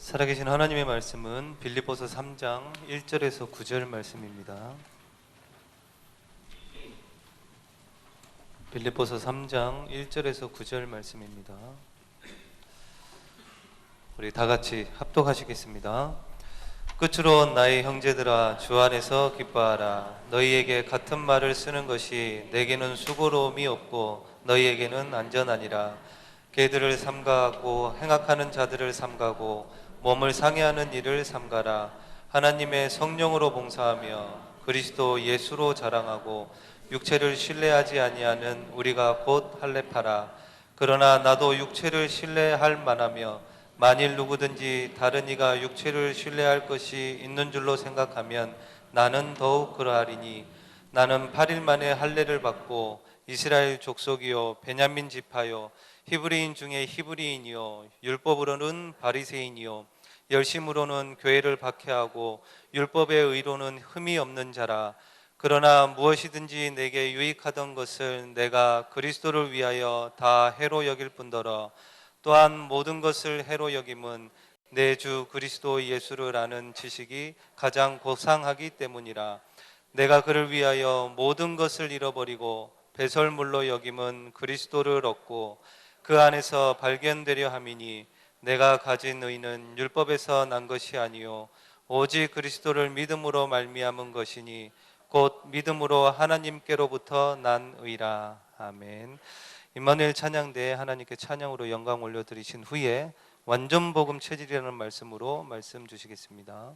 살아계신 하나님의 말씀은 빌립보서 3장 1절에서 9절 말씀입니다. 빌립보서 3장 1절에서 9절 말씀입니다. 우리 다 같이 합독하시겠습니다. 끝으로 나의 형제들아, 주 안에서 기뻐하라. 너희에게 같은 말을 쓰는 것이 내게는 수고로움이 없고 너희에게는 안전하니라. 개들을 삼가하고 행악하는 자들을 삼가고 몸을 상해하는 일을 삼가라. 하나님의 성령으로 봉사하며 그리스도 예수로 자랑하고 육체를 신뢰하지 아니하는 우리가 곧 할례파라. 그러나 나도 육체를 신뢰할 만하며 만일 누구든지 다른 이가 육체를 신뢰할 것이 있는 줄로 생각하면 나는 더욱 그러하리니, 나는 8일 만에 할례를 받고 이스라엘 족속이요 베냐민 지파요 히브리인 중에 히브리인이요 율법으로는 바리새인이요 열심으로는 교회를 박해하고 율법의 의로는 흠이 없는 자라. 그러나 무엇이든지 내게 유익하던 것을 내가 그리스도를 위하여 다 해로 여길 뿐더러 또한 모든 것을 해로 여김은 내 주 그리스도 예수를 아는 지식이 가장 고상하기 때문이라. 내가 그를 위하여 모든 것을 잃어버리고 배설물로 여김은 그리스도를 얻고 그 안에서 발견되려 함이니, 내가 가진 의는 율법에서 난 것이 아니요 오직 그리스도를 믿음으로 말미암은 것이니 곧 믿음으로 하나님께로부터 난 의라. 아멘. 임마누엘 찬양대에 하나님께 찬양으로 영광 올려드리신 후에 완전복음 체질이라는 말씀으로 말씀 주시겠습니다.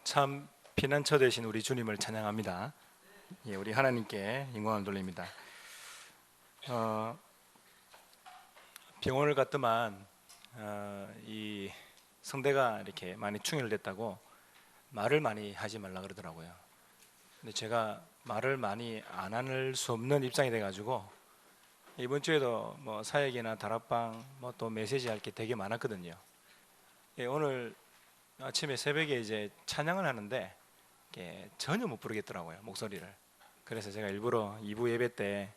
참 피난처 되신 우리 주님을 찬양합니다. 예, 우리 하나님께 영광을 돌립니다. 병원을 갔더만 이 성대가 이렇게 많이 충혈됐다고 말을 많이 하지 말라 그러더라고요. 근데 제가 말을 많이 안 할 수 없는 입장이 돼가지고 이번 주에도 뭐 사역이나 다락방 뭐 또 메시지 할 게 되게 많았거든요. 예, 오늘 아침에 새벽에 이제 찬양을 하는데 전혀 못 부르겠더라고요, 목소리를. 그래서 제가 일부러 2부 예배 때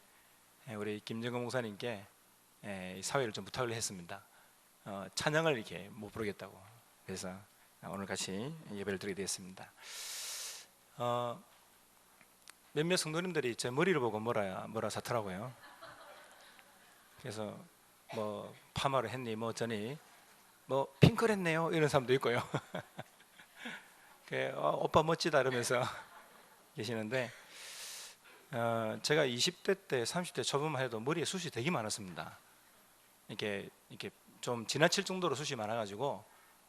우리 김정근 목사님께 사회를 좀 부탁을 했습니다. 찬양을 이렇게 못 부르겠다고. 그래서 오늘 같이 예배를 드리게 되었습니다. 몇몇 성도님들이 제 머리를 보고 뭐라 사더라고요. 그래서 뭐 파마를 했니 뭐 어쩌니 뭐 핑크를 했네요 이런 사람도 있고요. 오빠 멋지다 이러면서 계시는데 제가 20대 때 30대 초반만 해도 머리에 숱이 되게 많았습니다. 이렇게 좀 지나칠 정도로 숱이 많아가지고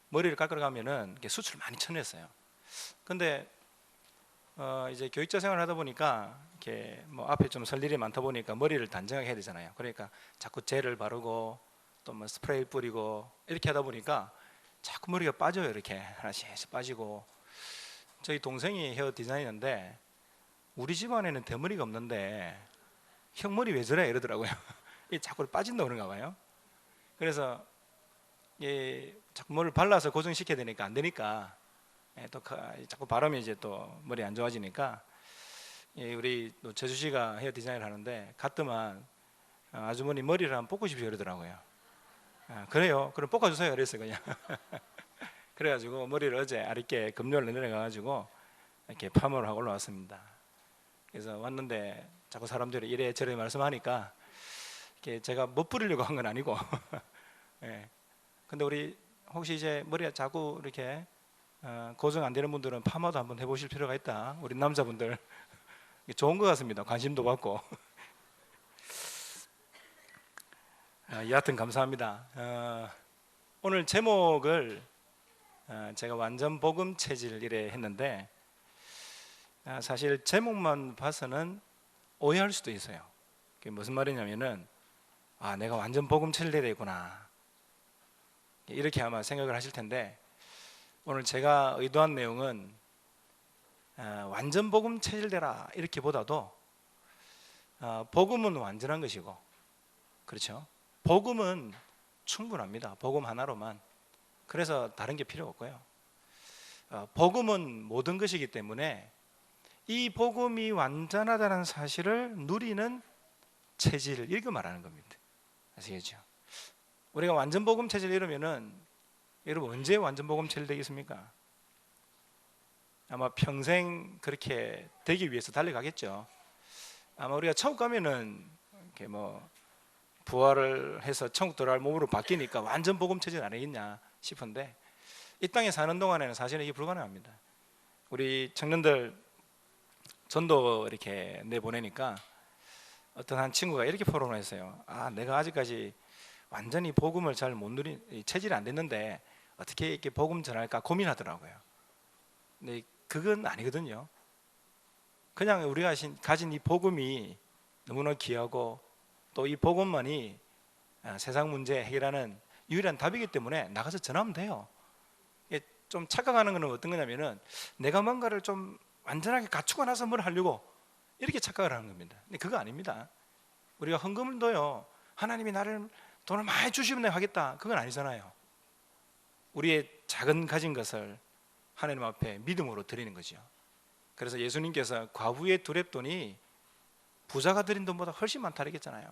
머리를 깎으러 가면은 숱을 많이 쳐냈어요. 근데 이제 교육자 생활을 하다 보니까 이렇게 뭐 앞에 좀 설 일이 많다 보니까 머리를 단정하게 해야 되잖아요. 그러니까 자꾸 젤을 바르고 또 뭐 스프레이 뿌리고 이렇게 하다 보니까 자꾸 머리가 빠져요. 이렇게 하나씩 빠지고. 저희 동생이 헤어 디자이너인데 우리 집안에는 대머리가 없는데 형 머리 왜 저래 이러더라고요. 이 자꾸 빠진다 그런가 봐요. 그래서 자꾸 머리를 발라서 고정시켜야 되니까 안 되니까 또 자꾸 바르면 이제 또 머리 안 좋아지니까 우리 또 제주씨가 헤어 디자인을 하는데 갔더만 아주머니 머리를 한번 뽑으십시오 이러더라고요. 그래요? 그럼 뽑아주세요 그랬어요 그냥. 그래가지고 머리를 어제 아랫게 금요일에 내려가가지고 이렇게 파마를 하고 올라왔습니다. 그래서 왔는데 자꾸 사람들이 이래저래 말씀하니까 제가 못 부리려고 한 건 아니고 예. 근데 우리 혹시 이제 머리가 자꾸 이렇게 고정 안 되는 분들은 파마도 한번 해보실 필요가 있다. 우리 남자분들 좋은 것 같습니다. 관심도 받고. 여하튼 감사합니다. 오늘 제목을 제가 완전 복음 체질 이래 했는데 사실 제목만 봐서는 오해할 수도 있어요. 그게 무슨 말이냐면은 내가 완전 복음 체질 되겠구나 이렇게 아마 생각을 하실 텐데 오늘 제가 의도한 내용은 완전 복음 체질되라 이렇게 보다도 복음은 완전한 것이고 그렇죠? 복음은 충분합니다. 복음 하나로만. 그래서 다른 게 필요 없고요. 복음은 모든 것이기 때문에 이 복음이 완전하다는 사실을 누리는 체질 이거 말하는 겁니다. 아시겠죠? 우리가 완전 복음 체질 이러면은 여러분 언제 완전 복음 체질 되겠습니까? 아마 평생 그렇게 되기 위해서 달려가겠죠. 아마 우리가 천국 가면은 이렇게 뭐 부활을 해서 천국 들어갈 몸으로 바뀌니까 완전 복음 체질 아니겠냐 싶은데 이 땅에 사는 동안에는 사실은 이게 불가능합니다. 우리 청년들 전도 이렇게 내보내니까 어떤 한 친구가 이렇게 포럼을 했어요. 내가 아직까지 완전히 복음을 잘 못 누린 체질이 안 됐는데 어떻게 이렇게 복음 전할까 고민하더라고요. 근데 그건 아니거든요. 그냥 우리가 가진 이 복음이 너무나 귀하고 또 이 복음만이 세상 문제 해결하는 유일한 답이기 때문에 나가서 전하면 돼요. 좀 착각하는 것은 어떤 거냐면은 내가 뭔가를 좀 완전하게 갖추고 나서 뭘 하려고 이렇게 착각을 하는 겁니다. 근데 그거 아닙니다. 우리가 헌금을도요 하나님이 나를 돈을 많이 주시면 내가 하겠다 그건 아니잖아요. 우리의 작은 가진 것을 하나님 앞에 믿음으로 드리는 거죠. 그래서 예수님께서 과부의 두렙돈이 부자가 드린 돈보다 훨씬 많다 그랬잖아요.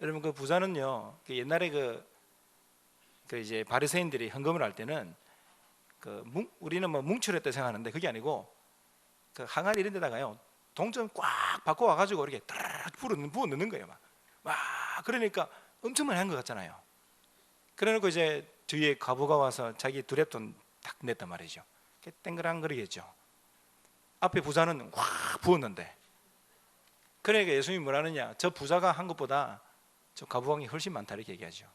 여러분 그 부자는요 옛날에 그 이제 바리새인들이 헌금을 할 때는 우리는 뭐 뭉치렸다 생각하는데 그게 아니고 그 항아리 이런 데다가요 동전 꽉 바꿔 와가지고 이렇게 딱 부어 넣는 거예요. 막 그러니까 엄청 많이 한 것 같잖아요. 그래놓고 이제 뒤에 과부가 와서 자기 두렙돈 딱 냈단 말이죠. 땡그랑거리겠죠. 앞에 부자는 확 부었는데 그러니까 예수님이 뭐라느냐 저 부자가 한 것보다 저 과부왕이 훨씬 많다 이렇게 얘기하죠.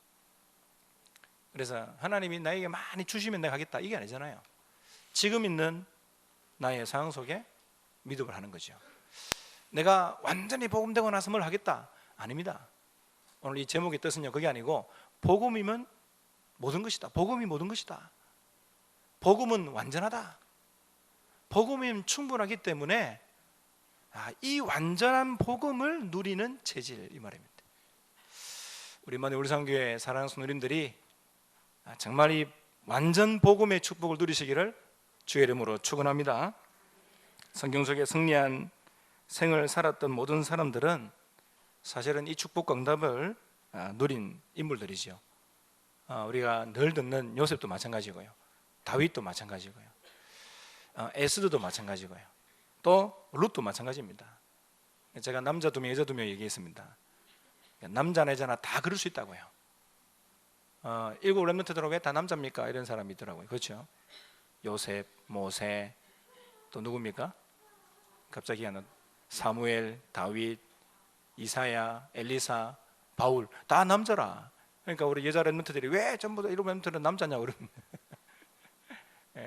그래서 하나님이 나에게 많이 주시면 내가 하겠다 이게 아니잖아요. 지금 있는 나의 상황 속에 믿음을 하는 거죠. 내가 완전히 복음되고 나서 뭘 하겠다? 아닙니다. 오늘 이 제목의 뜻은요, 그게 아니고 복음이면 모든 것이다. 복음이 모든 것이다. 복음은 완전하다. 복음이면 충분하기 때문에 이 완전한 복음을 누리는 체질, 이 말입니다. 우리 울산교회 사랑하는 성도님들이 정말 이 완전 복음의 축복을 누리시기를 주의 이름으로 축원합니다. 성경 속에 승리한 생을 살았던 모든 사람들은 사실은 이 축복 응답을 누린 인물들이죠. 우리가 늘 듣는 요셉도 마찬가지고요, 다윗도 마찬가지고요, 에스더도 마찬가지고요, 또 룻도 마찬가지입니다. 제가 남자 2명, 여자 2명 얘기했습니다. 남자나 여자나 다 그럴 수 있다고요. 7 렘넌트들 왜 다 남자입니까? 이런 사람이 있더라고요. 그렇죠? 요셉, 모세, 또 누굽니까? 갑자기 하는 사무엘, 다윗, 이사야, 엘리사, 바울 다 남자라. 그러니까 우리 여자 렘넌트들이 왜 전부 다 7 렘넌트는 남자냐고 그러면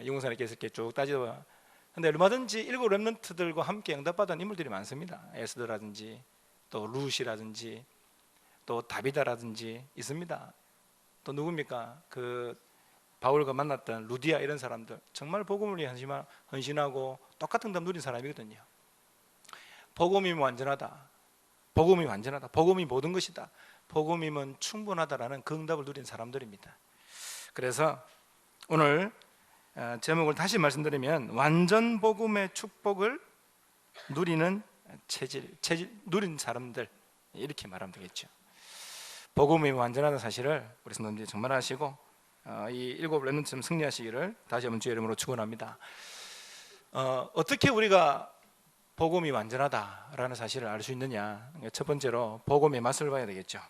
유공사님께서 이렇게 쭉 따지다. 근데 얼마든지 7 렘넌트들과 함께 응답받은 인물들이 많습니다. 에스더라든지 또 룻이라든지 또 다비다라든지 있습니다. 또 누굽니까? 그 바울과 만났던 루디아, 이런 사람들 정말 복음을 위해 헌신하고 똑같은 응답 누린 사람이거든요. 복음이 완전하다. 복음이 완전하다. 복음이 모든 것이다. 복음이면 충분하다라는 그 응답을 누린 사람들입니다. 그래서 오늘 제목을 다시 말씀드리면 완전 복음의 축복을 누리는 체질 누린 사람들, 이렇게 말하면 되겠죠. 복음이 완전하다는 사실을 우리 성도님들이 정말 아시고 이 7 렘넌트처럼 승리하시기를 다시 한번 주의 이름으로 축원합니다. 어떻게 우리가 복음이 완전하다라는 사실을 알 수 있느냐? 첫 번째로 복음의 맛을 봐야 되겠죠.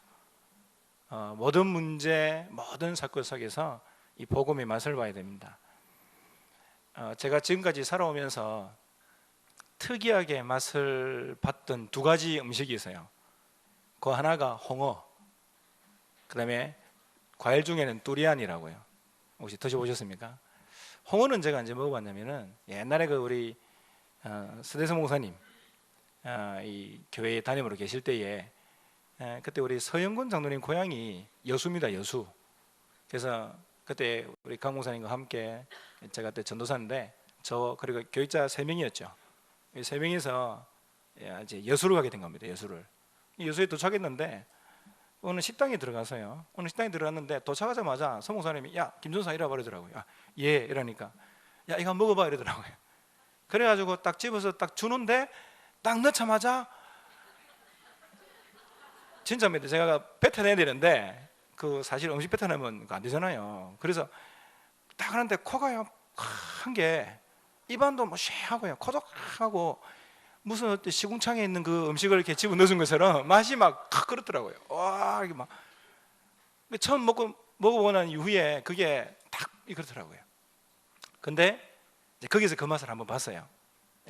모든 문제, 모든 사건 속에서 이 복음의 맛을 봐야 됩니다. 제가 지금까지 살아오면서 특이하게 맛을 봤던 2가지 음식이 있어요. 그 하나가 홍어, 그 다음에 과일 중에는 두리안이라고요. 혹시 드셔보셨습니까? 홍어는 제가 언제 먹어봤냐면은 옛날에 그 우리 서대성 목사님 이 교회에 담임으로 계실 때에 그때 우리 서영곤 장로님 고향이 여수입니다. 여수. 그래서 그때 우리 강 목사님과 함께 제가 그때 전도사인데 저 그리고 교육자 3명이었죠. 이 3명이서 이제 여수로 가게 된 겁니다. 여수를. 여수에 도착했는데 어느 식당에 들어가서요. 어느 식당에 들어갔는데 도착하자마자 서 목사님이 야 김전사 이라 버리더라고요. 예 이러니까 야 이거 한번 먹어봐 이러더라고요. 그래가지고 딱 집어서 딱 주는데 딱 넣자마자 진짜입니다. 제가 뱉어내야 되는데 그 사실 음식 뱉어내면 안 되잖아요. 그래서 딱 하는데 코가요 한 게 입안도 뭐 쉐하고요, 코도 하고 무슨 시궁창에 있는 그 음식을 이렇게 집어 넣은 것처럼 맛이 막 그렇더라고요. 와 이게 막 처음 먹어보고 난 이후에 그게 딱 그렇더라고요. 근데 이제 거기서 그 맛을 한번 봤어요.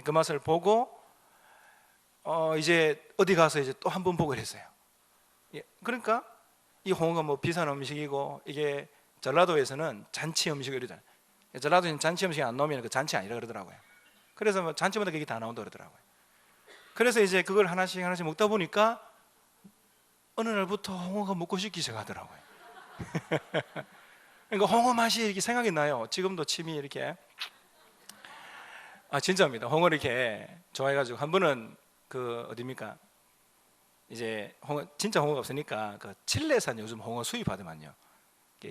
그 맛을 보고 이제 어디 가서 이제 또 한 번 보고 그랬어요. 그러니까 이 홍어가 뭐 비싼 음식이고 이게 전라도에서는 잔치 음식이잖아요. 전라도에서는 잔치 음식이 안 나오면 그 잔치 아니라 그러더라고요. 그래서 뭐 잔치마다 그게 다 나온다 그러더라고요. 그래서 이제 그걸 하나씩 먹다 보니까 어느 날부터 홍어가 먹고 싶기 시작하더라고요. 그러니까 홍어 맛이 이렇게 생각이 나요. 지금도 침이 이렇게 진짜입니다. 홍어 이렇게 좋아해가지고 한 번은 그 어디입니까? 이제 진짜 홍어가 없으니까 그 칠레산 요즘 홍어 수입하더만요.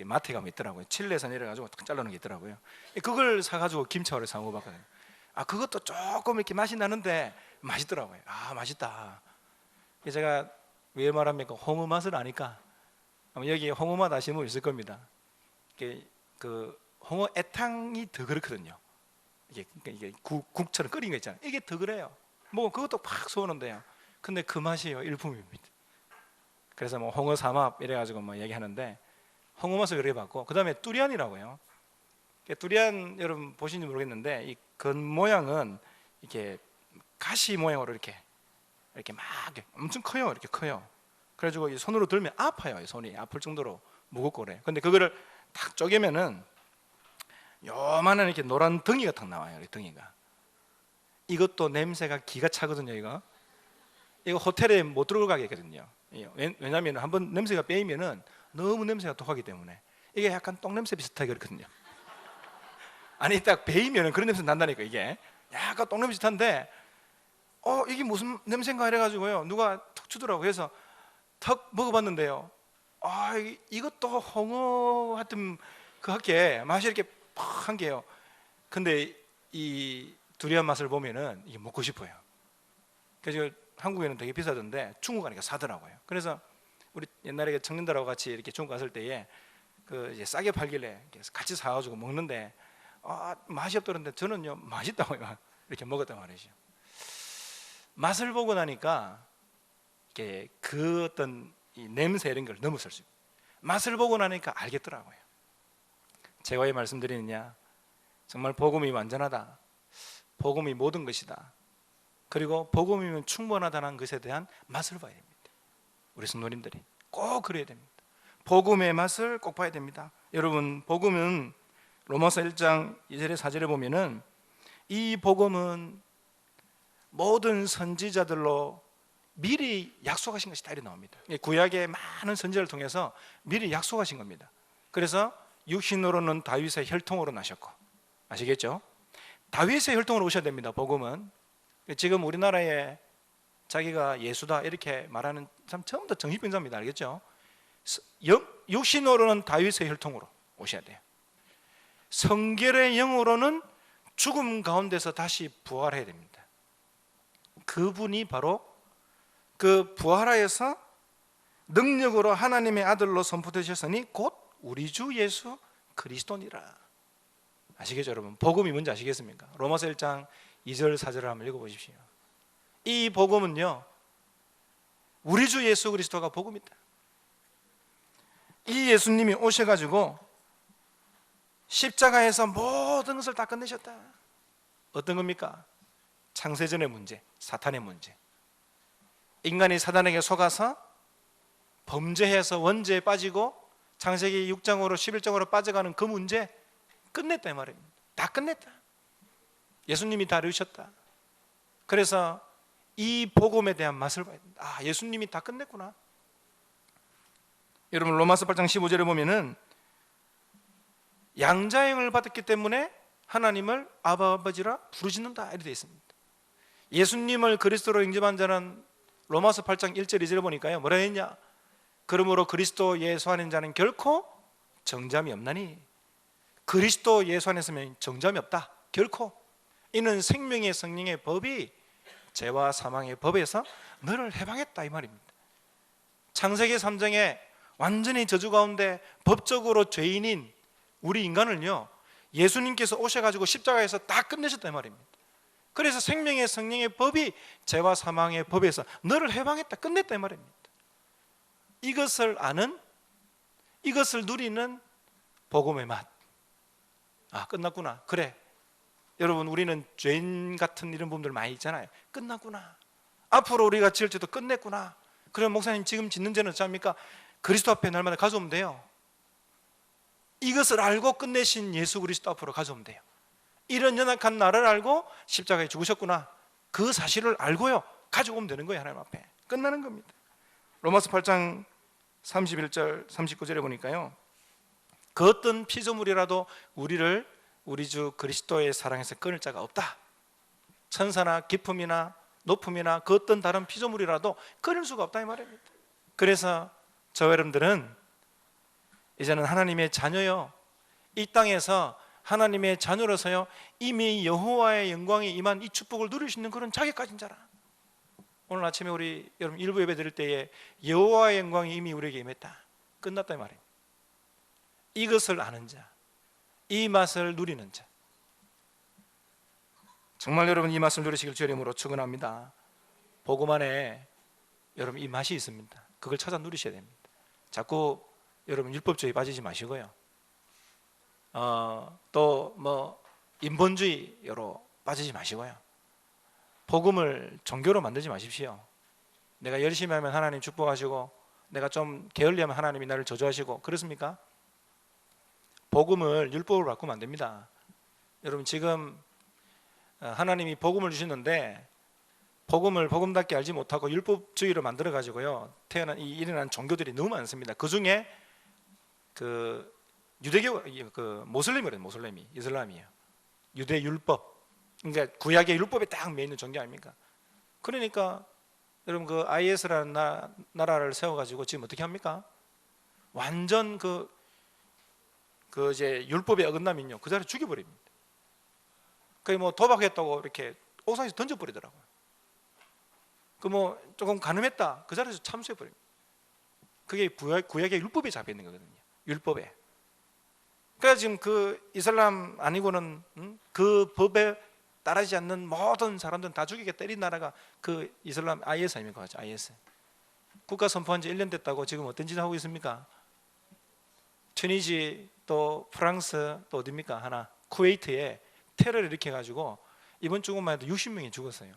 마트에 가면 있더라고요. 칠레산 이래가지고 딱 잘라놓은 게 있더라고요. 그걸 사가지고 김치와를 사 먹어봤거든요. 그것도 조금 이렇게 맛이 나는데 맛있더라고요. 맛있다. 제가 왜 말합니까? 홍어 맛을 아니까 여기 홍어 맛 아시는 분 있을 겁니다. 그 홍어 애탕이 더 그렇거든요. 이게 국처럼 끓인 거 있잖아요. 이게 더 그래요. 뭐 그것도 팍 쏘는데요. 근데 그 맛이요 일품입니다. 그래서 뭐 홍어 삼합 이래가지고 뭐 얘기하는데 홍어 맛을 그래 봤고, 그 다음에 두리안이라고요. 두리안 여러분 보시는지 모르겠는데 이 겉 모양은 이렇게 가시 모양으로 이렇게 막 엄청 커요. 이렇게 커요. 그래가지고 이 손으로 들면 아파요. 손이 아플 정도로 무겁고 그래. 근데 그거를 딱 쪼개면은 요만한 이렇게 노란 덩이가 탁 나와요. 이 덩이가. 이것도 냄새가 기가 차거든요. 이거 호텔에 못 들어가겠거든요. 왜냐하면 한번 냄새가 빼이면은 너무 냄새가 독하기 때문에 이게 약간 똥냄새 비슷하게 그렇거든요. 아니 딱 베이면은 그런 냄새 난다니까. 이게 약간 똥냄새 비슷한데 이게 무슨 냄새인가 이래가지고요 누가 턱 주더라고요. 그래서 턱 먹어봤는데요, 이것도 홍어 하여튼 그 학계 맛이 이렇게 팍한 게요. 근데 이 두리안 맛을 보면은 이게 먹고 싶어요. 그래서 한국에는 되게 비싸던데 중국 가니까 사더라고요. 그래서 우리 옛날에 청년들하고 같이 이렇게 중국 갔을 때에 그 이제 싸게 팔길래 같이 사가지고 먹는데 맛이 없더는데 저는요 맛있다고 이렇게 먹었단 말이죠. 맛을 보고 나니까 이게 그 어떤 이 냄새 이런 걸 넘어설 수 있어요. 맛을 보고 나니까 알겠더라고요. 제가 왜 말씀드리느냐, 정말 복음이 완전하다, 복음이 모든 것이다, 그리고 복음이면 충분하다는 것에 대한 맛을 봐야 됩니다. 우리 성도님들이 꼭 그래야 됩니다. 복음의 맛을 꼭 봐야 됩니다. 여러분, 복음은 로마서 1장 2절에 4절에 보면은 이 복음은 모든 선지자들로 미리 약속하신 것이다 이렇게 나옵니다. 구약의 많은 선지자를 통해서 미리 약속하신 겁니다. 그래서 육신으로는 다윗의 혈통으로 나셨고, 아시겠죠? 다윗의 혈통으로 오셔야 됩니다. 복음은 지금 우리나라에 자기가 예수다 이렇게 말하는 사람 전부 다 정신병자입니다. 알겠죠? 육신으로는 다윗의 혈통으로 오셔야 돼요. 성결의 영으로는 죽음 가운데서 다시 부활해야 됩니다. 그분이 바로 그 부활하여서 능력으로 하나님의 아들로 선포되셨으니 곧 우리 주 예수 그리스도니라. 아시겠죠 여러분? 복음이 뭔지 아시겠습니까? 로마서 1장 2절 4절을 한번 읽어보십시오. 이 복음은요 우리 주 예수 그리스도가 복음이다. 이 예수님이 오셔가지고 십자가에서 모든 것을 다 끝내셨다. 어떤 겁니까? 창세전의 문제, 사탄의 문제. 인간이 사단에게 속아서 범죄해서 원죄에 빠지고 창세기 6장으로 11장으로 빠져가는 그 문제 끝냈다 이 말입니다. 다 끝냈다. 예수님이 다 이루셨다. 그래서 이 복음에 대한 맛을 봐야 된다. 예수님이 다 끝냈구나. 여러분 로마서 8장 15절에 보면은 양자형을 받았기 때문에 하나님을 아버지라 부르짖는다 이렇게 되어 있습니다. 예수님을 그리스도로 영접한 자는 로마서 8장 1절 2절에 보니까요 뭐라 했냐, 그러므로 그리스도 예수 안에 자는 결코 정잠이 없나니. 그리스도 예수 안에 있으면 정잠이 없다. 결코. 이는 생명의 성령의 법이 죄와 사망의 법에서 너를 해방했다 이 말입니다. 창세기 3장에 완전히 저주 가운데 법적으로 죄인인 우리 인간을요 예수님께서 오셔가지고 십자가에서 다 끝내셨다 이 말입니다. 그래서 생명의 성령의 법이 죄와 사망의 법에서 너를 해방했다, 끝냈다 이 말입니다. 이것을 아는, 이것을 누리는 복음의 맛. 끝났구나. 그래 여러분, 우리는 죄인 같은 이런 부분들 많이 있잖아요. 끝났구나. 앞으로 우리가 지을 죄도 끝냈구나. 그럼 목사님 지금 짓는 죄는 어찌합니까? 그리스도 앞에 날마다 가져오면 돼요. 이것을 알고 끝내신 예수 그리스도 앞으로 가져오면 돼요. 이런 연약한 나를 알고 십자가에 죽으셨구나, 그 사실을 알고요 가지고 오면 되는 거예요. 하나님 앞에 끝나는 겁니다. 로마서 8장 31절 39절에 보니까요 그 어떤 피조물이라도 우리를 우리 주 그리스도의 사랑에서 끊을 자가 없다. 천사나 기품이나 높음이나 그 어떤 다른 피조물이라도 끊을 수가 없다 이 말입니다. 그래서 저와 여러분들은 이제는 하나님의 자녀요, 이 땅에서 하나님의 자녀로서요 이미 여호와의 영광이 임한 이 축복을 누릴 수 있는 그런 자격 가진 자라. 오늘 아침에 우리 여러분 일부 예배 드릴 때에 여호와의 영광이 이미 우리에게 임했다, 끝났다 이 말이에요. 이것을 아는 자, 이 맛을 누리는 자, 정말 여러분 이 맛을 누리시길 주의 이름으로 축원합니다. 복음 안에 여러분 이 맛이 있습니다. 그걸 찾아 누리셔야 됩니다. 자꾸 여러분 율법주의 빠지지 마시고요 또 뭐 인본주의로 빠지지 마시고요 복음을 종교로 만들지 마십시오. 내가 열심히 하면 하나님 축복하시고 내가 좀 게을리하면 하나님이 나를 저주하시고 그렇습니까? 복음을 율법으로 바꾸면 안 됩니다. 여러분 지금 하나님이 복음을 주시는데 복음을 복음답게 알지 못하고 율법주의로 만들어 가지고요 일어난 종교들이 너무 많습니다. 그 중에 그 유대교 그 모슬림이래요. 모슬림이 이슬람이에요. 유대 율법, 그러니까 구약의 율법에 딱 매이는 종교 아닙니까? 그러니까 여러분 그 IS라는 나라를 세워가지고 지금 어떻게 합니까? 완전 그 이제 율법에 어긋나면요 그 자리에 죽여버립니다. 거의 뭐 도박했다고 이렇게 옥상에서 던져버리더라고요. 그 뭐 조금 가늠했다 그 자리에서 참수해버립니다. 그게 구약의 율법에 잡혀 있는 거거든요. 율법에. 그래서 지금 그 이슬람 아니고는 그 법에 따르지 않는 모든 사람들은 다 죽이겠다 이런 나라가 그 이슬람 IS 아닙니까? 맞죠? IS. 국가 선포한 지 1년 됐다고 지금 어떤 짓을 하고 있습니까? 튀니지 또 프랑스 또 어디입니까? 하나 쿠웨이트에 테러를 일으켜가지고 이번 주간만 해도 60명이 죽었어요.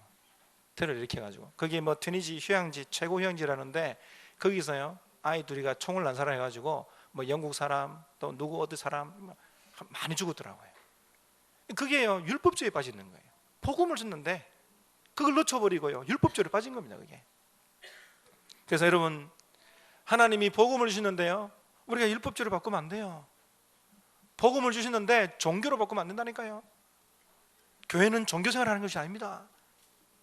테러를 일으켜가지고 거기 뭐 튀니지 휴양지 최고 휴양지라는데 거기서요 아이 둘이가 총을 난사해가지고 뭐 영국 사람 또 누구 어디 사람 많이 죽었더라고요. 그게요 율법주의에 빠지는 거예요. 복음을 줬는데 그걸 놓쳐버리고요 율법주의로 빠진 겁니다. 그게. 그래서 여러분 하나님이 복음을 주시는데요 우리가 율법주의로 바꾸면 안 돼요. 복음을 주시는데 종교로 바꾸면 안 된다니까요. 교회는 종교생활을 하는 것이 아닙니다.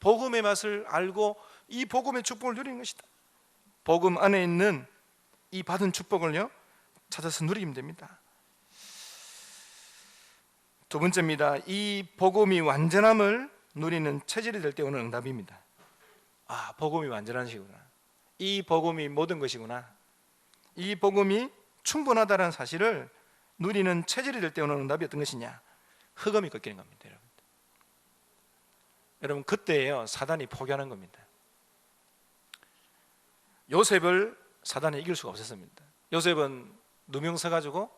복음의 맛을 알고 이 복음의 축복을 누리는 것이다. 복음 안에 있는 이 받은 축복을요 찾아서 누리면 됩니다. 두 번째입니다. 이 복음이 완전함을 누리는 체질이 될 때 오는 응답입니다. 아, 복음이 완전하시구나. 이 복음이 모든 것이구나. 이 복음이 충분하다는 사실을 누리는 체질이 될 때 오는 응답이 어떤 것이냐? 흑암이 꺾이는 겁니다. 여러분 그때예요 사단이 포기하는 겁니다. 요셉을 사단이 이길 수가 없었습니다. 요셉은 누명서 가지고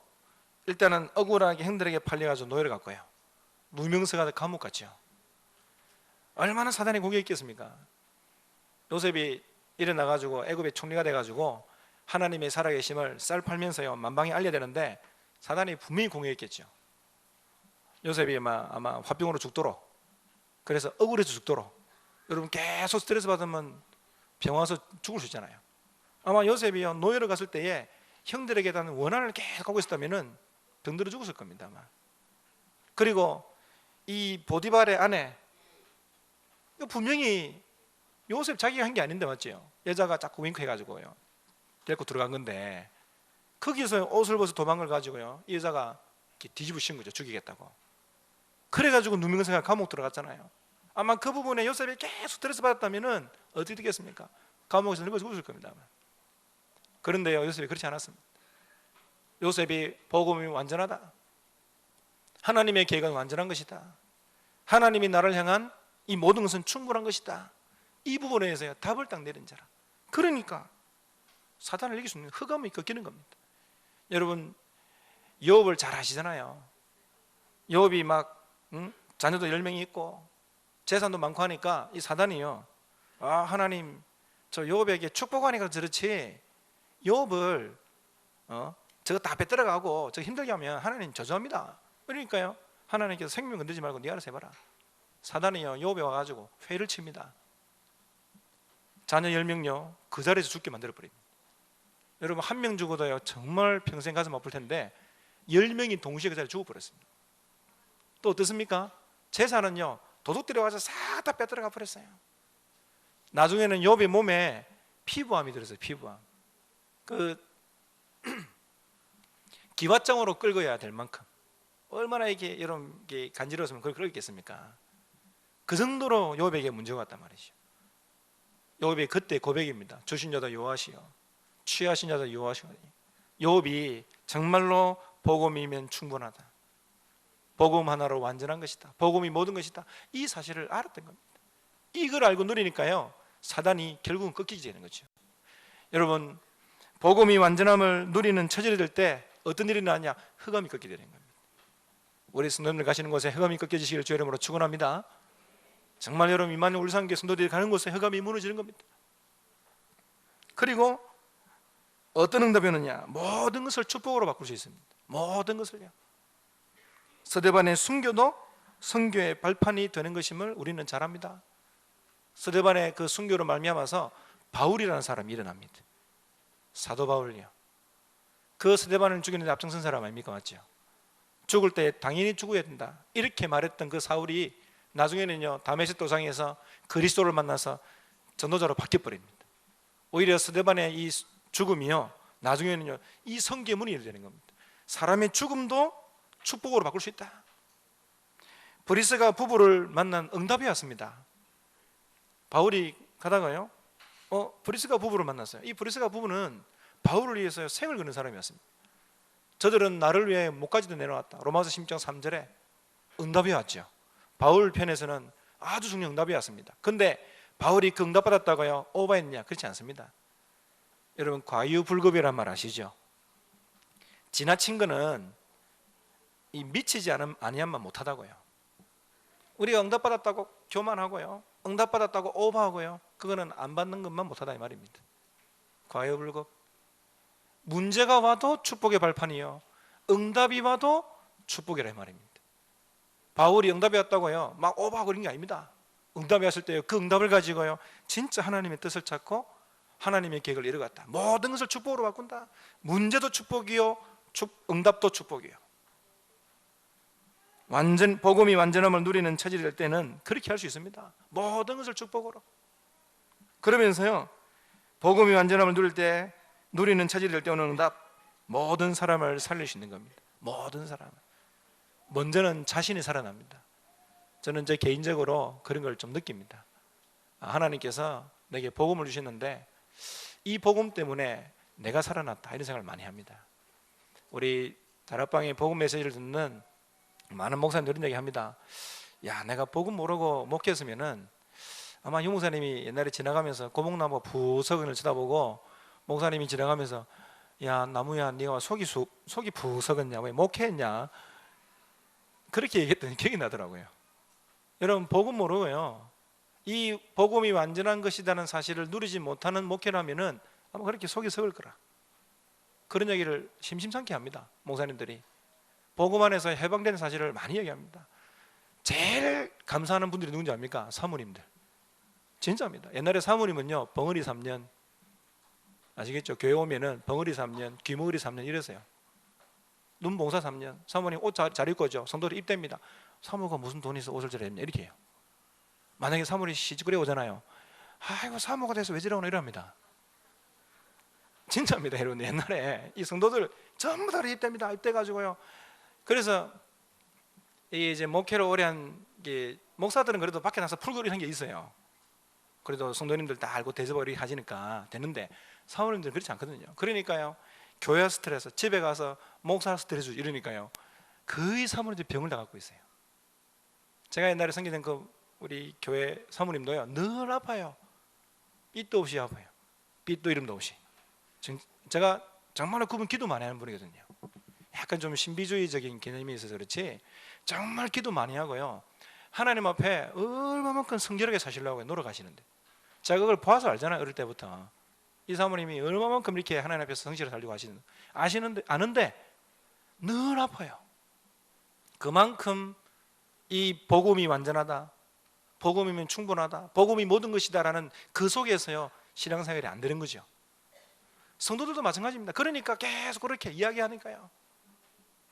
일단은 억울하게 형들에게 팔려가지고 노예를 갔고요 누명서가 감옥 갔죠. 얼마나 사단이 공격했겠습니까? 요셉이 일어나가지고 애굽의 총리가 돼가지고 하나님의 살아계심을 쌀 팔면서요 만방에 알려야 되는데 사단이 분명히 공격했겠죠. 요셉이 아마 화병으로 죽도록, 그래서 억울해서 죽도록. 여러분 계속 스트레스 받으면 병 와서 죽을 수 있잖아요. 아마 요셉이요 노예로 갔을 때에 형들에게 대한 원한을 계속 갖고 있었다면은 병들어 죽었을 겁니다. 아마. 그리고 이 보디발의 아내 분명히 요셉 자기가 한 게 아닌데 맞죠? 여자가 자꾸 윙크해가지고요 데리고 들어간 건데 거기서 옷을 벗어 도망을 가지고요 이 여자가 이렇게 뒤집으신 거죠. 죽이겠다고. 그래가지고 누명생활 감옥 들어갔잖아요. 아마 그 부분에 요셉이 계속 스트레스 받았다면은 어떻게 되겠습니까? 감옥에서 늙어 죽었을 겁니다. 아마. 그런데요 요셉이 그렇지 않았습니다. 요셉이 복음이 완전하다. 하나님의 계획은 완전한 것이다. 하나님이 나를 향한 이 모든 것은 충분한 것이다. 이 부분에 대해서 답을 딱 내린 자라. 그러니까 사단을 이길 수 있는 흑암이 꺾이는 겁니다. 여러분 욥을 잘 아시잖아요. 욥이 막 자녀도 10명이 있고 재산도 많고 하니까 이 사단이요 하나님 저 욥에게 축복하니까 그렇지 욥을 저거 다 빼들어가고 저거 힘들게 하면 하나님 저주합니다. 그러니까요 하나님께서 생명 건드리지 말고 네 알아서 해봐라. 사단이요 욥에 와가지고 회를 칩니다. 자녀 10명요 그 자리에서 죽게 만들어버립니다. 여러분 한 명 죽어도요 정말 평생 가슴 아플 텐데 10명이 동시에 그 자리에 죽어버렸습니다. 또 어떻습니까? 재산은요 도둑들이 와서 싹 다 빼들어가 버렸어요. 나중에는 욥의 몸에 피부암이 들었어요. 피부암. 그 기왓장으로 끌어야 될 만큼 얼마나 이게 이런 게 간지러웠으면 그걸 끌었겠습니까? 그 정도로 욥에게 문제가 왔단 말이죠. 욥의 그때 고백입니다. 주신 자도 여호와시요 취하신 자도 여호와시오. 욥이 정말로 복음이면 충분하다. 복음 하나로 완전한 것이다. 복음이 모든 것이다. 이 사실을 알았던 겁니다. 이걸 알고 누리니까요 사단이 결국은 꺾이게 되는 거죠. 여러분 복음이 완전함을 누리는 처절이 될 때 어떤 일이 나냐? 흑암이 꺾이게 되는 겁니다. 우리 성도님들 가시는 곳에 흑암이 꺾여지시기를 주의 이름으로 축원합니다. 정말 여러분 이만희 울산교회 성도들이 가는 곳에 흑암이 무너지는 겁니다. 그리고 어떤 응답이 오느냐? 모든 것을 축복으로 바꿀 수 있습니다. 모든 것을요. 스데반의 순교도 선교의 발판이 되는 것임을 우리는 잘 압니다. 스데반의 그 순교로 말미암아서 바울이라는 사람이 일어납니다. 사도 바울이요. 그 스데반을 죽이는데 앞장선 사람 아닙니까? 맞죠? 죽을 때 당연히 죽어야 된다 이렇게 말했던 그 사울이 나중에는요 다메섹 도상에서 그리스도를 만나서 전도자로 바뀌어버립니다. 오히려 스데반의 이 죽음이요 나중에는요 이 선교의 문이 되는 겁니다. 사람의 죽음도 축복으로 바꿀 수 있다. 브리스가 부부를 만난 응답이 왔습니다. 바울이 가다가요 브리스가 부부를 만났어요. 이 브리스가 부부는 바울을 위해서 생을 거는 사람이었습니다. 저들은 나를 위해 목까지도 내놓았다. 로마서 10장 3절에 응답이 왔죠. 바울 편에서는 아주 중요한 응답이 왔습니다. 근데 바울이 그 응답 받았다고요 오버했냐? 그렇지 않습니다. 여러분 과유불급이란 말 아시죠? 지나친 거는 이 미치지 아니하면 못하다고요. 우리가 응답 받았다고 교만하고요 응답 받았다고 오버하고요 그거는 안 받는 것만 못하다 이 말입니다. 과유불급. 문제가 와도 축복의 발판이요 응답이 와도 축복이라 이 말입니다. 바울이 응답이 왔다고요 막 오버하고 그런 게 아닙니다. 응답이 왔을 때요 그 응답을 가지고요 진짜 하나님의 뜻을 찾고 하나님의 계획을 이루었다. 모든 것을 축복으로 바꾼다. 문제도 축복이요 응답도 축복이요. 완전 복음이 완전함을 누리는 체질이 될 때는 그렇게 할 수 있습니다. 모든 것을 축복으로. 그러면서요 복음이 완전함을 누릴 때 누리는 체질이 될 때 오는 응답 모든 사람을 살릴 수 있는 겁니다. 모든 사람을. 먼저는 자신이 살아납니다. 저는 제 개인적으로 그런 걸 좀 느낍니다. 하나님께서 내게 복음을 주셨는데 이 복음 때문에 내가 살아났다 이런 생각을 많이 합니다. 우리 다락방에 복음 메시지를 듣는 많은 목사님들이 이런 얘기 합니다. 야 내가 복음 모르고 목회했으면은 아마 유 목사님이 옛날에 지나가면서 고목나무 부석을 쳐다보고 목사님이 지나가면서 야 나무야 네가 속이 부석었냐 왜 목회했냐 그렇게 얘기했더니 기억이 나더라고요. 여러분 복음 모르고요 이 복음이 완전한 것이라는 사실을 누리지 못하는 목회라면은 아마 그렇게 속이 썩을 거라 그런 얘기를 심심찮게 합니다. 목사님들이 복음 안에서 해방되는 사실을 많이 얘기합니다. 제일 감사하는 분들이 누군지 압니까? 사모님들. 진짜입니다. 옛날에 사모님은요 벙어리 3년 아시겠죠? 교회 오면은 벙어리 3년, 귀머거리 3년 이랬어요. 눈봉사 3년. 사모님 옷 잘 입고 오죠. 성도들 입대입니다. 사모가 무슨 돈이 있어 옷을 잘 입냐 이렇게 해요. 만약에 사모님이 시집그래 오잖아요. 아이고 사모가 돼서 왜 저러나 이럽니다. 진짜입니다. 여러분 옛날에 이 성도들 전부 다 입대입니다. 입대가지고요. 그래서 이제 목회로 오래 한 게 목사들은 그래도 밖에 나서 풀고 이런 게 있어요. 그래도 성도님들 다 알고 대접을 하시니까 되는데 사모님들은 그렇지 않거든요. 그러니까요 교회 스트레스 집에 가서 목사 스트레스 이러니까요 거의 사모님들이 병을 다 갖고 있어요. 제가 옛날에 섬기던 그 우리 교회 사모님도요 늘 아파요. 빚도 없이 아파요. 빚도 이름도 없이. 제가 정말로 그분 기도 많이 하는 분이거든요. 약간 좀 신비주의적인 개념이 있어서 그렇지 정말 기도 많이 하고요 하나님 앞에 얼마만큼 성결하게 사시려고 노력하시는데 제가 그걸 봐서 알잖아요. 어릴 때부터 이 사모님이 얼마만큼 이렇게 하나님 앞에서 성실하게 살려고 하시는데 아는데 늘 아파요. 그만큼 이 복음이 완전하다 복음이면 충분하다 복음이 모든 것이다라는 그 속에서요 신앙생활이 안 되는 거죠. 성도들도 마찬가지입니다. 그러니까 계속 그렇게 이야기하니까요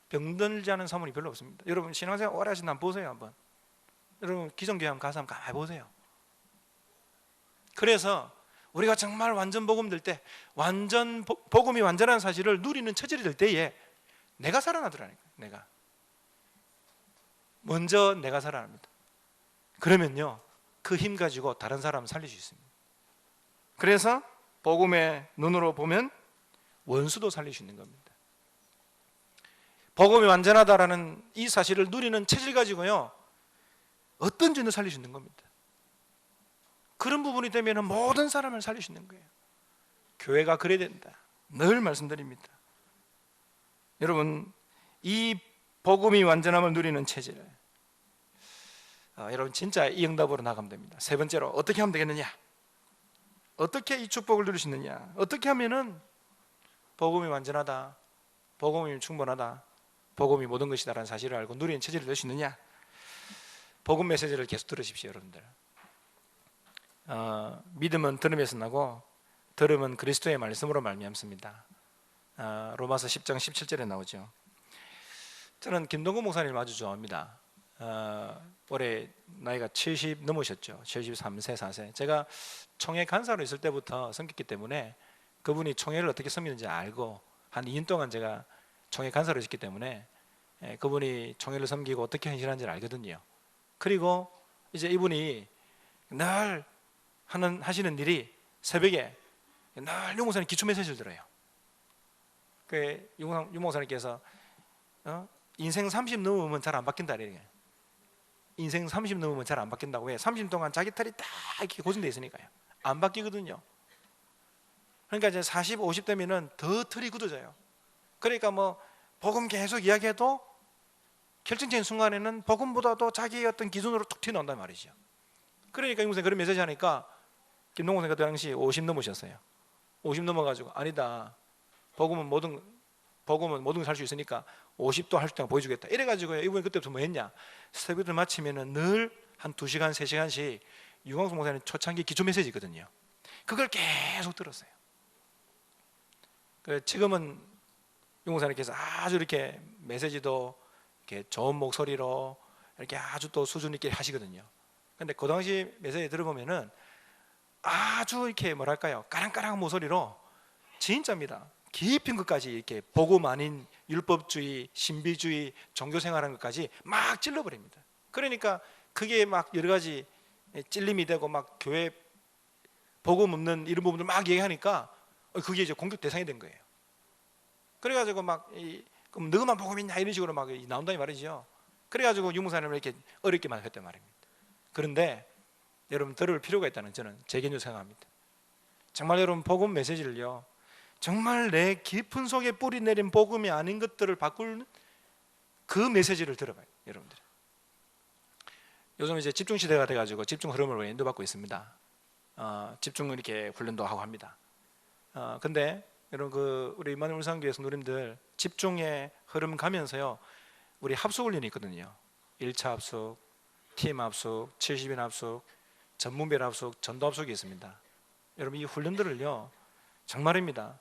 병들지 않은 사모님 별로 없습니다. 여러분 신앙생활 오래 하신 분 보세요 한번. 여러분 기존교회 한번 가서 한번 가만히 보세요. 그래서 우리가 정말 완전 복음 될 때 완전 복음이 완전한 사실을 누리는 체질이 될 때에 내가 살아나더라니까. 내가 먼저 내가 살아납니다. 그러면요 그 힘 가지고 다른 사람 살릴 수 있습니다. 그래서 복음의 눈으로 보면 원수도 살릴 수 있는 겁니다. 복음이 완전하다라는 이 사실을 누리는 체질 가지고요 어떤 죄도 살릴 수 있는 겁니다. 그런 부분이 되면 모든 사람을 살릴 수 있는 거예요. 교회가 그래야 된다 늘 말씀드립니다. 여러분 이 복음이 완전함을 누리는 체질 여러분 진짜 이 응답으로 나가면 됩니다. 세 번째로 어떻게 하면 되겠느냐 어떻게 이 축복을 누릴 수 있느냐 어떻게 하면은 복음이 완전하다, 복음이 충분하다, 복음이 모든 것이다라는 사실을 알고 누리는 체질이 될 수 있느냐? 복음 메시지를 계속 들으십시오, 여러분들. 믿음은 들음에서 나고 들음은 그리스도의 말씀으로 말미암습니다. 로마서 10장 17절에 나오죠. 저는 김동국 목사님을 아주 좋아합니다. 올해 나이가 70 넘으셨죠. 73세, 4세. 제가 총회 간사로 있을 때부터 섬겼기 때문에 그분이 총회를 어떻게 섬기는지 알고 한 2년 동안 제가 총회 간사로 있었기 때문에 그분이 총회를 섬기고 어떻게 헌신하는지를 알거든요. 그리고 이제 이분이 늘 하시는 일이 새벽에 늘 유목사님 기초 메시지를 들어요. 그 유목사님께서 인생 30 넘으면 잘 안 바뀐다 이래요. 인생 30 넘으면 잘 안 바뀐다고. 왜? 30 동안 자기 털이 다 이렇게 고정되어 있으니까요. 안 바뀌거든요. 그러니까 이제 40, 50 되면은 더 털이 굳어져요. 그러니까 뭐 복음 계속 이야기해도 결정적인 순간에는 복음보다도 자기의 어떤 기준으로 툭 튀어나온단 말이죠. 그러니까 유목사님 그런 메시지 하니까 김동국 선생님 그 당시 50 넘으셨어요. 50 넘어가지고 아니다. 복음은 모든 걸 살 수 있으니까 50도 할 수 있다고 보여주겠다. 이래가지고 이분이 그때부터 뭐 했냐? 새벽을 마치면은 늘 한 2시간, 3시간씩 유광수 목사님 초창기 기초 메시지거든요. 그걸 계속 들었어요. 지금은 유 목사님께서 아주 이렇게 메시지도 이렇게 좋은 목소리로 이렇게 아주 또 수준 있게 하시거든요. 근데 그 당시 메시지 들어보면은 아주 이렇게 뭐랄까요? 까랑까랑한 목소리로 진짜입니다. 깊은 것까지 이렇게 복음 아닌 율법주의, 신비주의, 종교생활하는 것까지 막 찔러버립니다. 그러니까 그게 막 여러 가지 찔림이 되고 막 교회 복음 없는 이런 부분들 막 얘기하니까 그게 이제 공격 대상이 된 거예요. 그래가지고 막 그럼 너만 복음 있냐 이런 식으로 막 나온다니 말이죠. 그래가지고 유목사님을 이렇게 어렵게만 했단 말입니다. 그런데 여러분 들을 필요가 있다는 저는 제 개인적으로 생각합니다. 정말 여러분 복음 메시지를요, 정말 내 깊은 속에 뿌리 내린 복음이 아닌 것들을 바꿀 그 메시지를 들어봐요, 여러분들. 요즘 이제 집중 시대가 돼가지고 집중 흐름을 인도받고 있습니다. 집중 이렇게 훈련도 하고 합니다. 근데 여러분 우리 임마누엘 울산교회 성도님들 집중의 흐름 가면서요, 우리 합숙 훈련이 있거든요. 1차 합숙, 팀 합숙, 70인 합숙, 전문별 합숙, 전도 합숙이 있습니다. 여러분 이 훈련들을요, 정말입니다.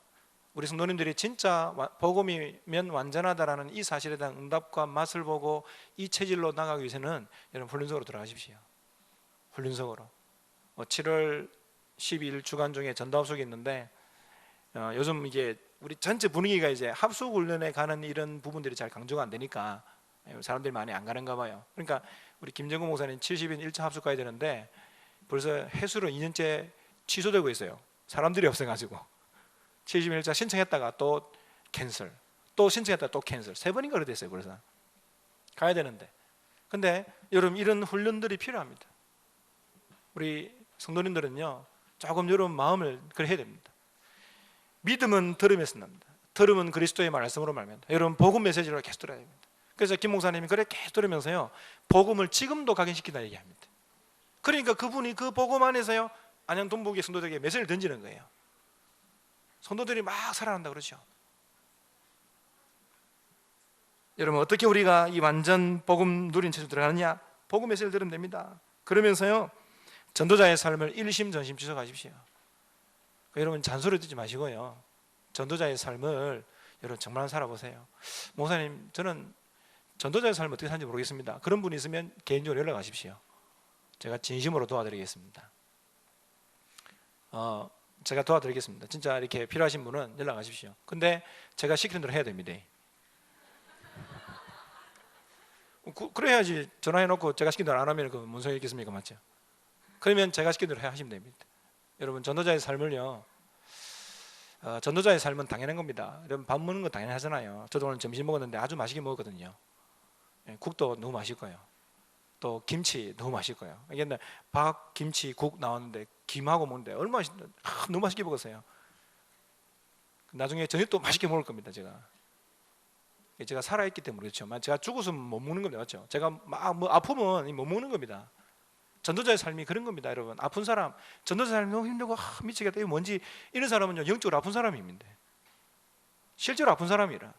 우리 성도님들이 진짜 복음이면 완전하다라는 이 사실에 대한 응답과 맛을 보고 이 체질로 나가기 위해서는 여러분 훈련석으로 들어가십시오. 훈련석으로. 7월 12일 주간 중에 전도 합숙이 있는데 요즘 이게 우리 전체 분위기가 이제 합숙 훈련에 가는 이런 부분들이 잘 강조가 안 되니까 사람들이 많이 안 가는가 봐요. 그러니까 우리 김정구 목사님 70인 1차 합숙 가야 되는데 벌써 해수로 2년째 취소되고 있어요. 사람들이 없어가지고 70인 1차 신청했다가 또 캔슬, 또 신청했다가 또 캔슬, 3번인가 그래 됐어요. 벌써 가야 되는데. 근데 여러분 이런 훈련들이 필요합니다. 우리 성도님들은요 조금 여러분 마음을 그래 해야 됩니다. 믿음은 들음에서 납니다. 들음은 그리스도의 말씀으로 말합니다. 여러분 복음 메시지를 계속 들어야 됩니다. 그래서 김 목사님이 그래 계속 들으면서요 복음을 지금도 각인시킨다 얘기합니다. 그러니까 그분이 그 복음 안에서요 안양 동북의 성도들에게 메시지를 던지는 거예요. 성도들이 막 살아난다 그러죠. 여러분 어떻게 우리가 이 완전 복음 누린 체조 들어가느냐? 복음 메시지를 들으면 됩니다. 그러면서요 전도자의 삶을 일심전심 지속하십시오. 여러분 잔소리 듣지 마시고요, 전도자의 삶을 여러분 정말 살아보세요. 목사님 저는 전도자의 삶을 어떻게 사는지 모르겠습니다. 그런 분이 있으면 개인적으로 연락하십시오. 제가 진심으로 도와드리겠습니다. 제가 도와드리겠습니다. 진짜 이렇게 필요하신 분은 연락하십시오. 근데 제가 시키는 대로 해야 됩니다. 그래야지. 전화해놓고 제가 시킨 대로 안 하면 그 뭔 소용이 있겠습니까? 맞죠? 그러면 제가 시킨 대로 하시면 됩니다. 여러분 전도자의 삶을요, 전도자의 삶은 당연한 겁니다. 여러분 밥 먹는 거 당연하잖아요. 저도 오늘 점심 먹었는데 아주 맛있게 먹었거든요. 국도 너무 맛있고요, 또 김치 너무 맛있고요. 이게 밥, 김치, 국 나왔는데 김하고 먹는데 얼마나 너무 맛있게 먹었어요. 나중에 저녁도 맛있게 먹을 겁니다. 제가 살아있기 때문에 그렇죠. 제가 죽었으면 못 먹는 겁니다. 맞죠? 제가 막 뭐 아프면 못 먹는 겁니다. 전도자의 삶이 그런 겁니다. 여러분 아픈 사람, 전도자 삶이 너무 힘들고 미치겠다 이거 뭔지 이런 사람은요 영적으로 아픈 사람입니다. 실제로 아픈 사람이라.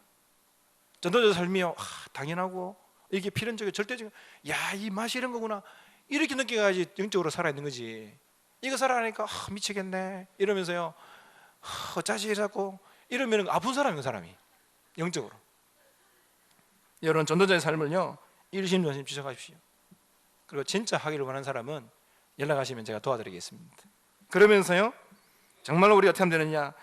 전도자 삶이요, 당연하고 이게 필연적이고 절대적인, 야, 이 맛이 이런 거구나, 이렇게 느껴야지 영적으로 살아있는 거지. 이거 살아가니까 미치겠네 이러면서요, 어쩌지 이라고 이러면 아픈 사람이에요, 그 사람이 영적으로. 여러분, 전도자의 삶을요 일심전심 지적하십시오. 그리고 진짜 하기를 원하는 사람은 연락하시면 제가 도와드리겠습니다. 그러면서요, 정말로 우리가 어떻게 하면 되느냐,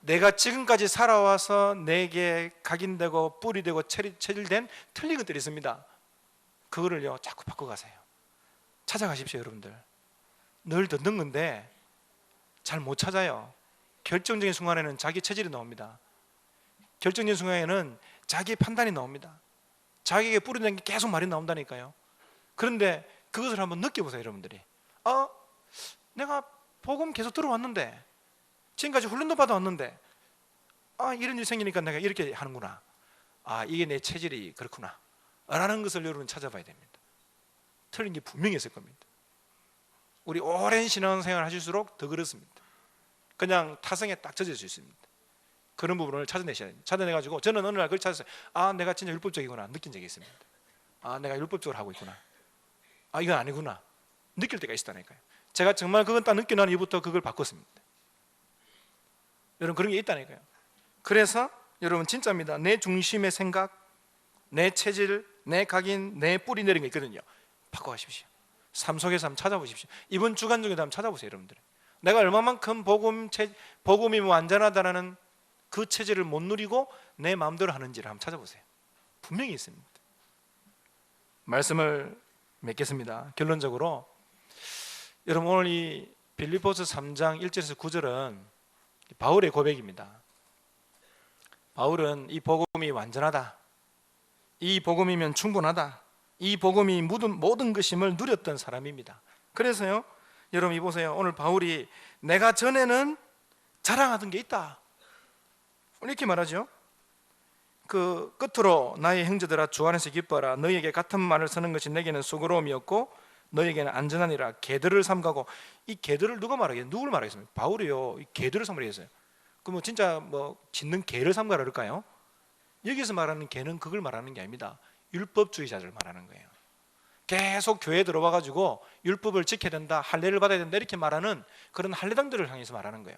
내가 지금까지 살아와서 내게 각인되고 뿌리 되고 체질된 틀린 것들이 있습니다. 그거를요 자꾸 바꿔가세요. 찾아가십시오. 여러분들 늘 듣는 건데 잘 못 찾아요. 결정적인 순간에는 자기 체질이 나옵니다. 결정적인 순간에는 자기 판단이 나옵니다. 자기에게 뿌리는 게 계속 말이 나온다니까요. 그런데 그것을 한번 느껴보세요. 여러분들이 내가 복음 계속 들어왔는데, 지금까지 훈련도 받아왔는데, 이런 일이 생기니까 내가 이렇게 하는구나, 이게 내 체질이 그렇구나 라는 것을 여러분 찾아봐야 됩니다. 틀린 게 분명히 있을 겁니다. 우리 오랜 신앙생활 하실수록 더 그렇습니다. 그냥 타성에 딱 젖을 수 있습니다. 그런 부분을 찾아내셔야 됩니다. 찾아내가지고 저는 어느 날 그걸 찾았어요. 내가 진짜 율법적이구나 느낀 적이 있습니다. 내가 율법적으로 하고 있구나, 이건 아니구나 느낄 때가 있었다니까요. 제가 정말 그건 딱 느끼고 난 이후부터 그걸 바꿨습니다. 여러분, 그런 게 있다니까요. 그래서 여러분 진짜입니다. 내 중심의 생각, 내 체질, 내 각인, 내 뿌리 내린 게 있거든요. 바꿔가십시오. 삶 속에서 한번 찾아보십시오. 이번 주간 중에도 한번 찾아보세요. 여러분들, 내가 얼마만큼 복음이 완전하다라는 그 체질을 못 누리고 내 마음대로 하는지를 한번 찾아보세요. 분명히 있습니다. 말씀을 맺겠습니다. 결론적으로 여러분, 오늘 이 빌립보서 3장 1절에서 9절은 바울의 고백입니다. 바울은 이 복음이 완전하다, 이 복음이면 충분하다, 이 복음이 모든 것임을 누렸던 사람입니다. 그래서요, 여러분 이 보세요. 오늘 바울이 내가 전에는 자랑하던 게 있다 이렇게 말하죠. 그 끝으로 나의 형제들아 주 안에서 기뻐하라. 너희에게 같은 말을 쓰는 것이 내게는 수고로움이었고 너희에게는 안전하니라. 계들을 삼가고, 이 계들을 누가 말하겠어요? 누굴 말하겠습니까? 바울이요, 이 계들을 삼가겠어요. 그럼 진짜 짓는 개를 삼가라 그럴까요? 여기서 말하는 개는 그걸 말하는 게 아닙니다. 율법주의자들 말하는 거예요. 계속 교회에 들어와 가지고 율법을 지켜야 된다, 할례를 받아야 된다 이렇게 말하는 그런 할례당들을 향해서 말하는 거예요.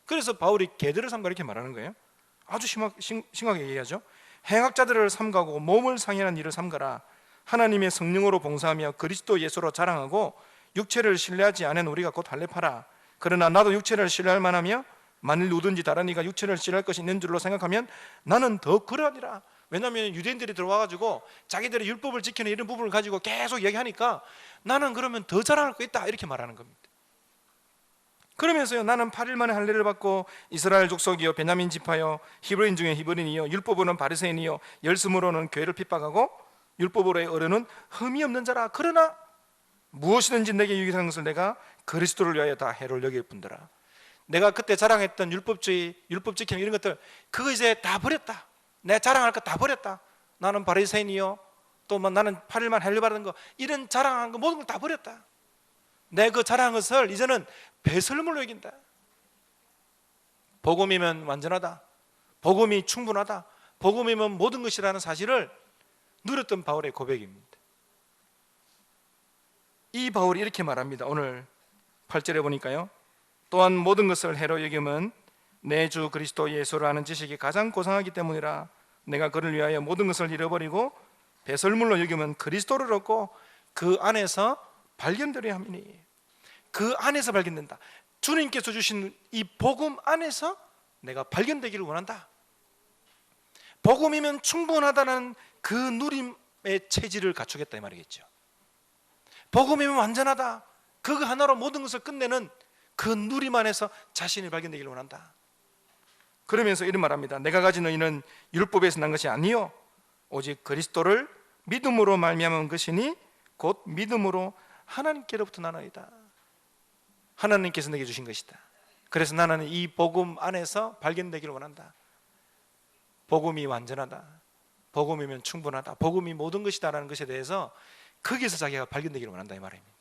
그래서 바울이 개들을 삼가 이렇게 말하는 거예요. 아주 심하게 얘기하죠. 행악자들을 삼가고 몸을 상해하는 일을 삼가라. 하나님의 성령으로 봉사하며 그리스도 예수로 자랑하고 육체를 신뢰하지 않은 우리가 곧 할례파라. 그러나 나도 육체를 신뢰할 만하며 만일 누구든지 다른 이가 육체를 신뢰할 것이 있는 줄로 생각하면 나는 더 그러하니라. 왜냐하면 유대인들이 들어와가지고 자기들의 율법을 지키는 이런 부분을 가지고 계속 얘기하니까 나는 그러면 더 자랑할 거 있다 이렇게 말하는 겁니다. 그러면서요, 나는 8일 만에 할례를 받고 이스라엘 족속이요 베냐민 지파요 히브리인 중에 히브리인이요 율법으로는 바리새인이요 열심으로는 교회를 핍박하고 율법으로의 어른은 흠이 없는 자라. 그러나 무엇이든지 내게 유익한 것을 내가 그리스도를 위하여 다 해를 여길 뿐더라. 내가 그때 자랑했던 율법주의, 율법 지킴 이런 것들 그거 이제 다 버렸다. 내가 자랑할 거 다 버렸다. 나는 바리새인이요 또 나는 8일만 할례 받은 거 이런 자랑한 거 모든 걸 다 버렸다. 내 그 자랑한 것을 이제는 배설물로 여긴다. 복음이면 완전하다, 복음이 충분하다, 복음이면 모든 것이라는 사실을 누렸던 바울의 고백입니다. 이 바울이 이렇게 말합니다. 오늘 8절에 보니까요, 또한 모든 것을 해로 여김은 내 주 그리스도 예수를 아는 지식이 가장 고상하기 때문이라. 내가 그를 위하여 모든 것을 잃어버리고 배설물로 여김은 그리스도를 얻고 그 안에서 발견되려 함이니. 그 안에서 발견된다. 주님께서 주신 이 복음 안에서 내가 발견되기를 원한다. 복음이면 충분하다는 그 누림의 체질을 갖추겠다 이 말이겠죠. 복음이면 완전하다, 그거 하나로 모든 것을 끝내는 그 누림 안에서 자신이 발견되기를 원한다. 그러면서 이런 말합니다. 내가 가진 의는 율법에서 난 것이 아니요 오직 그리스도를 믿음으로 말미암은 것이니 곧 믿음으로 하나님께로부터 나나이다. 하나님께서 내게 주신 것이다. 그래서 나는 이 복음 안에서 발견되기를 원한다. 복음이 완전하다, 복음이면 충분하다, 복음이 모든 것이다라는 것에 대해서 거기서 자기가 발견되기를 원한다 이 말입니다.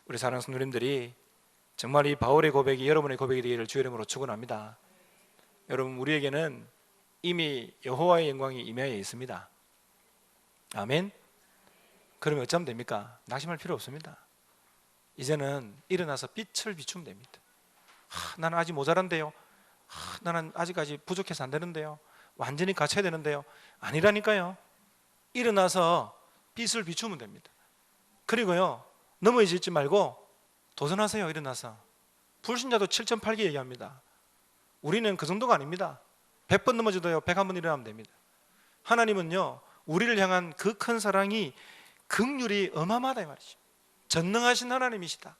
우리 사랑하는 성도님들이 정말 이 바울의 고백이 여러분의 고백이 되기를 주의 이름으로 축원합니다. 여러분, 우리에게는 이미 여호와의 영광이 임하여 있습니다. 아멘. 그러면 어쩌면 됩니까? 낙심할 필요 없습니다. 이제는 일어나서 빛을 비추면 됩니다. 나는 아직 모자란데요. 나는 아직까지 부족해서 안 되는데요. 완전히 갖춰야 되는데요. 아니라니까요. 일어나서 빛을 비추면 됩니다. 그리고요, 넘어지지 말고 도전하세요. 일어나서. 불신자도 7.8개 얘기합니다. 우리는 그 정도가 아닙니다. 100번 넘어져도요, 101번 일어나면 됩니다. 하나님은요, 우리를 향한 그 큰 사랑이 긍휼이 어마어마하다 이 말이죠. 전능하신 하나님이시다.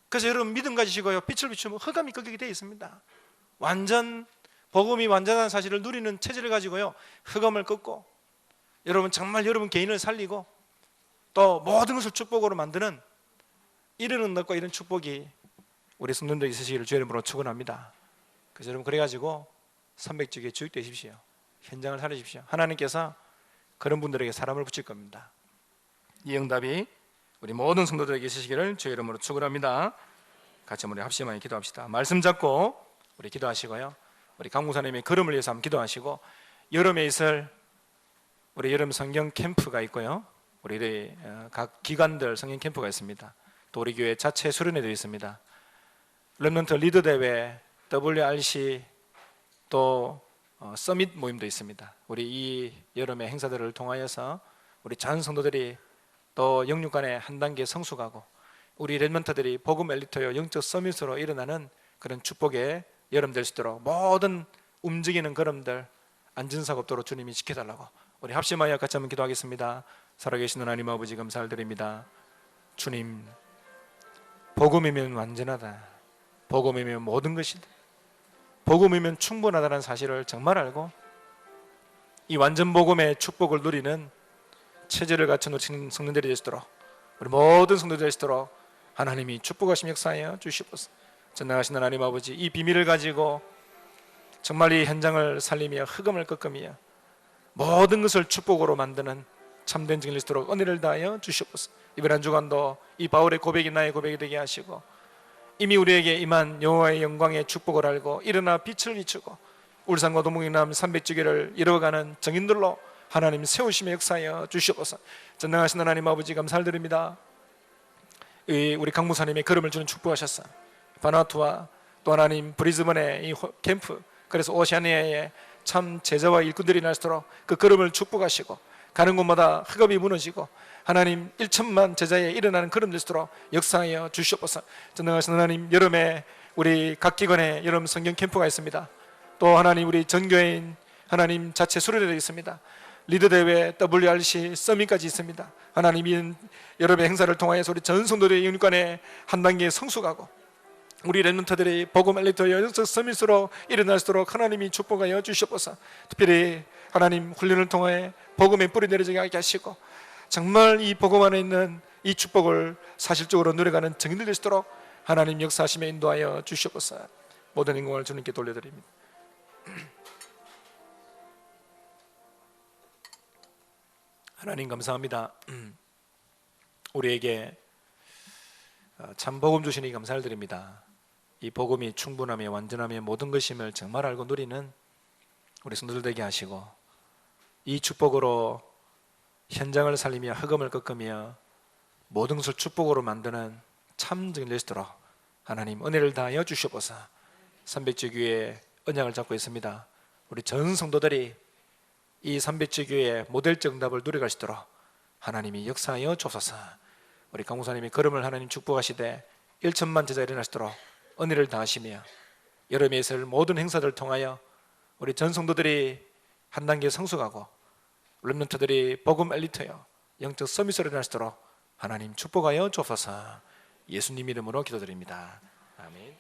그래서 여러분 믿음 가지시고요, 빛을 비추면 흑암이 꺾이게 되어 있습니다. 복음이 완전한 사실을 누리는 체질을 가지고요, 흑암을 꺾고 여러분 정말 여러분 개인을 살리고 또 모든 것을 축복으로 만드는 이런 응답과 이런 축복이 우리 성도들에게 있으시기를 주의 이름으로 축원합니다. 그래서 여러분 그래가지고 300주기에 주역되십시오. 현장을 살리십시오. 하나님께서 그런 분들에게 사람을 붙일 겁니다. 이 응답이 우리 모든 성도들에게 있으시기를 주의 이름으로 축원합니다. 같이 우리 합심하여 기도합시다. 말씀 잡고 우리 기도하시고요, 우리 강무사님의 걸음을 위해서 한번 기도하시고, 여름에 있을 우리 여름 성경 캠프가 있고요, 우리 각 기관들 성경 캠프가 있습니다. 또 우리 교회 자체 수련회도 있습니다. 렘넌트 리더 대회, WRC, 또 서밋 모임도 있습니다. 우리 이 여름의 행사들을 통하여서 우리 전 성도들이 또 영육간에 한 단계 성숙하고 우리 렘넌트들이 복음 엘리트여 영적 서밋으로 일어나는 그런 축복의 여름 될 수 있도록 모든 움직이는 걸음들 안전사고 없도록 주님이 지켜달라고 우리 합심하여 같이 한번 기도하겠습니다. 살아계신 하나님 아버지 감사를 드립니다. 주님, 복음이면 완전하다, 복음이면 모든 것이다, 복음이면 충분하다는 사실을 정말 알고 이 완전 복음의 축복을 누리는 체질을 갖춘 우리 성도들이 되시도록, 우리 모든 성도들이 되시도록 하나님이 축복하심 역사하여 주시옵소서. 전능하신 하나님 아버지, 이 비밀을 가지고 정말 이 현장을 살리며 흑암을 꺾으며 모든 것을 축복으로 만드는 참된 증인일 수 있도록 은혜를 다하여 주시옵소서. 이번 한 주간도 이 바울의 고백이 나의 고백이 되게 하시고, 이미 우리에게 임한 여호와의 영광의 축복을 알고 일어나 빛을 비추고 울산과 도봉이남 300주기를 이뤄가는 증인들로 하나님 세우심의 역사하여 주시옵소서. 전능하신 하나님 아버지 감사를 드립니다. 우리 강무사님의 걸음을 주는 축복하셨어. 바나투와 또 하나님 브리즈번의 이 캠프, 그래서 오시아니아에 참 제자와 일꾼들이 날 수 있도록 그 걸음을 축복하시고, 가는 곳마다 흑암이 무너지고 하나님 1천만 제자에 일어나는 걸음 될 수 있도록 역사하여 주시옵소서. 전능하신 하나님, 여름에 우리 각 기관에 여름 성경 캠프가 있습니다. 또 하나님 우리 전교인 하나님 자체 수련회도 있습니다. 리더대회, WRC, 서밋까지 있습니다. 하나님 이 여름의 행사를 통하여서 우리 전 성도들의 영육간에 한 단계 성숙하고 우리 렘넌트들이 복음 엘리트 영적 서밋으로 일어날 수 있도록 하나님이 축복하여 주시옵소서. 특별히 하나님 훈련을 통해 복음의 뿌리 내려지게 하게 하시고 정말 이 복음 안에 있는 이 축복을 사실적으로 누려가는 증인들 될 수 있도록 하나님 역사하시며 인도하여 주시옵소서. 모든 영광을 주님께 돌려드립니다. 하나님 감사합니다. 우리에게 참 복음 주시니 감사를 드립니다. 이 복음이 충분하며 완전하며 모든 것임을 정말 알고 누리는 우리 성도들 되게 하시고, 이 축복으로 현장을 살리며 흑암을 꺾으며 모든 것을 축복으로 만드는 참 증인 될 수 있도록 하나님 은혜를 다하여 주시옵소서. 300주교회 언약을 잡고 있습니다. 우리 전 성도들이 이 300주교회 모델적 응답을 누려갈 수 있도록 하나님이 역사하여 주옵소서. 우리 강무사님이 걸음을 하나님 축복하시되 1천만 제자 일어날 수 있도록 은혜를 다하시며 여름에 있을 모든 행사들을 통하여 우리 전 성도들이 한 단계 성숙하고 렘넌트들이 복음 엘리트여 영적 서밋으로 일어날 수 있도록 하나님 축복하여 주옵소서. 예수님 이름으로 기도드립니다. 아멘.